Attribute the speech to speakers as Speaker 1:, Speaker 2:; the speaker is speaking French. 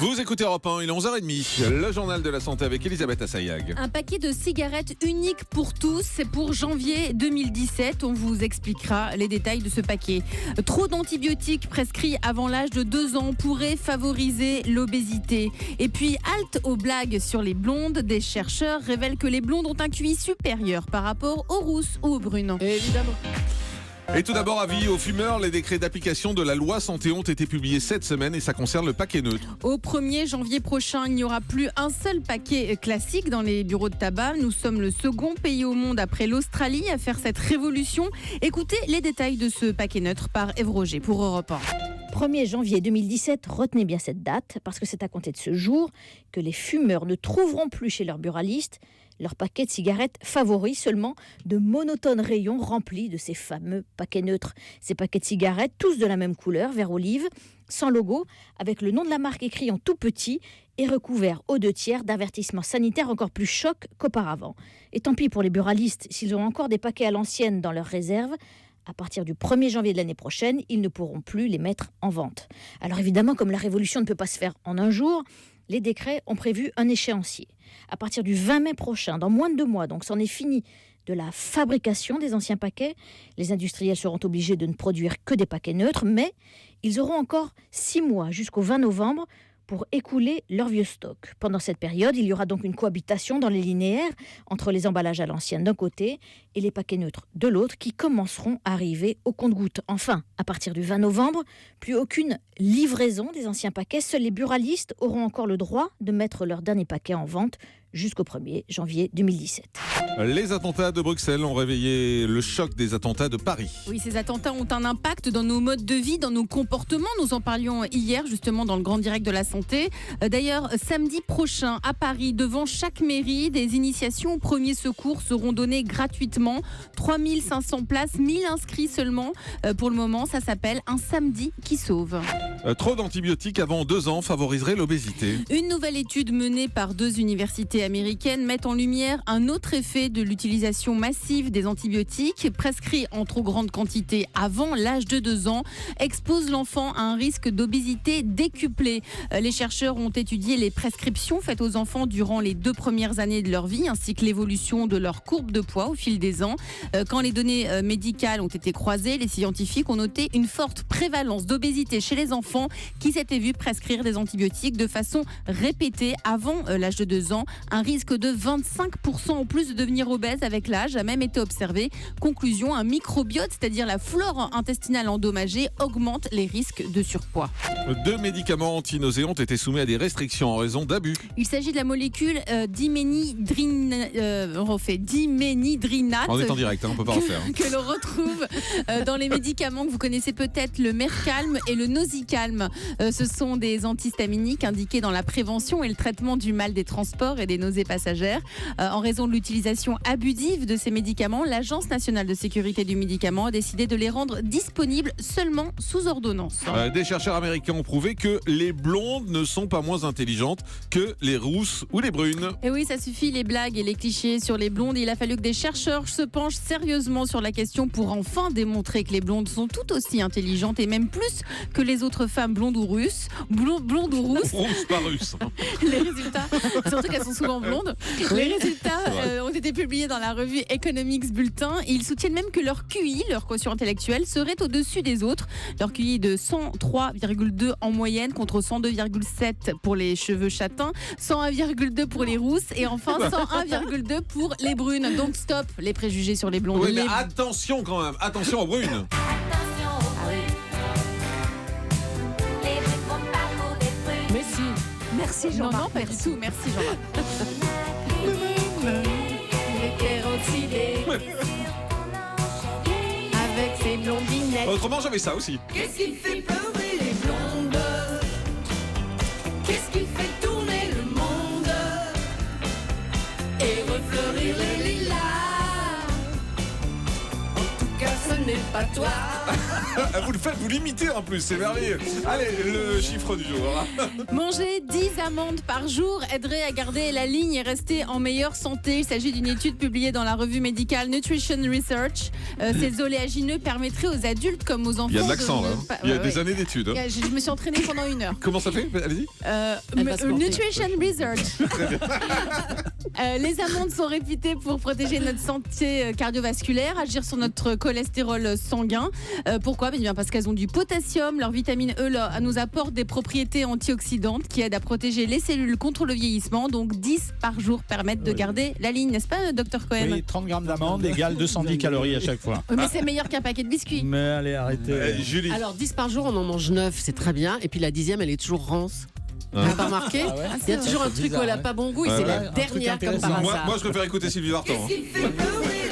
Speaker 1: Vous écoutez Europe 1, il est 11h30. Le journal de la santé avec Elisabeth Assayag.
Speaker 2: Un paquet de cigarettes unique pour tous, c'est pour janvier 2017. On vous expliquera les détails de ce paquet. Trop d'antibiotiques prescrits avant l'âge de 2 ans pourraient favoriser l'obésité. Et puis, halte aux blagues sur les blondes. Des chercheurs révèlent que les blondes ont un QI supérieur par rapport aux rousses ou aux brunes.
Speaker 3: Évidemment.
Speaker 1: Et tout d'abord, avis aux fumeurs, les décrets d'application de la loi santé ont été publiés cette semaine et ça concerne le paquet neutre.
Speaker 2: Au 1er janvier prochain, il n'y aura plus un seul paquet classique dans les bureaux de tabac. Nous sommes le second pays au monde après l'Australie à faire cette révolution. Écoutez les détails de ce paquet neutre par Ève Roger pour Europe 1.
Speaker 4: 1er janvier 2017, retenez bien cette date, parce que c'est à compter de ce jour que les fumeurs ne trouveront plus chez leur buraliste leur paquet de cigarettes favoris, seulement de monotones rayons remplis de ces fameux paquets neutres. Ces paquets de cigarettes, tous de la même couleur, vert olive, sans logo, avec le nom de la marque écrit en tout petit et recouvert aux 2/3 d'avertissements sanitaires encore plus chocs qu'auparavant. Et tant pis pour les buralistes, s'ils ont encore des paquets à l'ancienne dans leur réserve. À partir du 1er janvier de l'année prochaine, ils ne pourront plus les mettre en vente. Alors évidemment, comme la révolution ne peut pas se faire en un jour, les décrets ont prévu un échéancier. À partir du 20 mai prochain, dans moins de 2 mois, donc c'en est fini de la fabrication des anciens paquets. Les industriels seront obligés de ne produire que des paquets neutres, mais ils auront encore 6 mois jusqu'au 20 novembre pour écouler leur vieux stock. Pendant cette période, il y aura donc une cohabitation dans les linéaires entre les emballages à l'ancienne d'un côté et les paquets neutres de l'autre qui commenceront à arriver au compte-gouttes. Enfin, à partir du 20 novembre, plus aucune livraison des anciens paquets. Seuls les buralistes auront encore le droit de mettre leur dernier paquet en vente jusqu'au 1er janvier 2017.
Speaker 1: Les attentats de Bruxelles ont réveillé le choc des attentats de Paris.
Speaker 2: Oui, ces attentats ont un impact dans nos modes de vie, dans nos comportements. Nous en parlions hier, justement, dans le Grand Direct de la Santé. D'ailleurs, samedi prochain, à Paris, devant chaque mairie, des initiations aux premiers secours seront données gratuitement. 3500 places, 1000 inscrits seulement. Pour le moment, ça s'appelle un samedi qui sauve.
Speaker 1: Trop d'antibiotiques avant 2 ans favoriserait l'obésité.
Speaker 2: Une nouvelle étude menée par 2 universités américaines met en lumière un autre effet de l'utilisation massive des antibiotiques prescrits en trop grande quantité avant l'âge de 2 ans expose l'enfant à un risque d'obésité décuplé. Les chercheurs ont étudié les prescriptions faites aux enfants durant les 2 premières années de leur vie ainsi que l'évolution de leur courbe de poids au fil des ans. Quand les données médicales ont été croisées, les scientifiques ont noté une forte prévalence d'obésité chez les enfants qui s'étaient vus prescrire des antibiotiques de façon répétée avant l'âge de 2 ans. Un risque de 25% en plus de devenir obèse avec l'âge a même été observé. Conclusion, un microbiote, c'est-à-dire la flore intestinale endommagée, augmente les risques de surpoids.
Speaker 1: 2 médicaments anti-nausées ont été soumis à des restrictions en raison d'abus.
Speaker 2: Il s'agit de la molécule diménhydrinate.
Speaker 1: On est en direct, on peut pas refaire.
Speaker 2: Que l'on retrouve dans les médicaments que vous connaissez peut-être, le Mercalm et le Nausicalm. Ce sont des antihistaminiques indiqués dans la prévention et le traitement du mal des transports et des nausées passagères. En raison de l'utilisation abusive de ces médicaments, l'Agence nationale de sécurité du médicament a décidé de les rendre disponibles seulement sous ordonnance.
Speaker 1: Des chercheurs américains ont prouvé que les blondes ne sont pas moins intelligentes que les rousses ou les brunes.
Speaker 2: Et oui, ça suffit les blagues et les clichés sur les blondes. Il a fallu que des chercheurs se penchent sérieusement sur la question pour enfin démontrer que les blondes sont tout aussi intelligentes et même plus que les autres femmes blondes ou russes. Blondes ou rousses.
Speaker 1: Rousses, pas russes.
Speaker 2: Les résultats, surtout qu'elles sont souvent blondes. Les résultats ont été publiés dans la revue Economics Bulletin. Ils soutiennent même que leur QI, leur quotient intellectuel, serait au-dessus des autres. Leur QI est de 103,2 en moyenne contre 102,7 pour les cheveux châtains, 101,2 pour les rousses et enfin 101,2 pour les brunes. Donc stop les préjugés sur les blondes.
Speaker 1: Oui, mais attention quand même, attention aux brunes.
Speaker 3: Merci
Speaker 2: Non,
Speaker 3: Jean-Marc.
Speaker 2: non, pas du tout. Merci Jean-Marc. Avec ses blondinettes.
Speaker 1: Autrement, j'avais ça aussi.
Speaker 5: Qu'est-ce qui fait pleurer les blondes? Qu'est-ce qui fait tourner le monde et refleurir les lilas? En tout cas, ce n'est pas toi.
Speaker 1: Vous le faites, vous l'imitez en plus, c'est merveilleux. Allez, le chiffre du jour.
Speaker 2: Manger 10 amandes par jour aiderait à garder la ligne et rester en meilleure santé. Il s'agit d'une étude publiée dans la revue médicale Nutrition Research. Ces oléagineux permettraient aux adultes comme aux enfants.
Speaker 1: Il y a de l'accent là. Il y a des années d'études.
Speaker 2: Je me suis entraînée pendant 1 heure.
Speaker 1: Comment ça fait? Allez-y.
Speaker 2: Nutrition Research. Les amandes sont réputées pour protéger notre santé cardiovasculaire, agir sur notre cholestérol sanguin. Pourquoi? Bien parce qu'elles ont du potassium. Leur vitamine E nous apporte des propriétés antioxydantes qui aident à protéger les cellules contre le vieillissement. Donc 10 par jour permettent de garder la ligne, n'est-ce pas, Dr Cohen?
Speaker 3: Oui, 30 grammes d'amandes égale 210 calories à chaque fois.
Speaker 2: Oui, mais c'est meilleur qu'un paquet de biscuits.
Speaker 3: Mais allez, arrêtez.
Speaker 1: Julie.
Speaker 6: Alors 10 par jour, on en mange 9, c'est très bien. Et puis la 10e, elle est toujours rance. Vous n'avez pas remarqué?
Speaker 3: Ah ouais.
Speaker 6: Il y a toujours un truc où elle n'a pas bon goût et c'est la
Speaker 3: un truc
Speaker 6: dernière comme par
Speaker 3: intéressant.
Speaker 6: hasard.
Speaker 1: Moi, je préfère écouter Sylvie Vartan.
Speaker 5: Qu'est-ce qui fait pleurer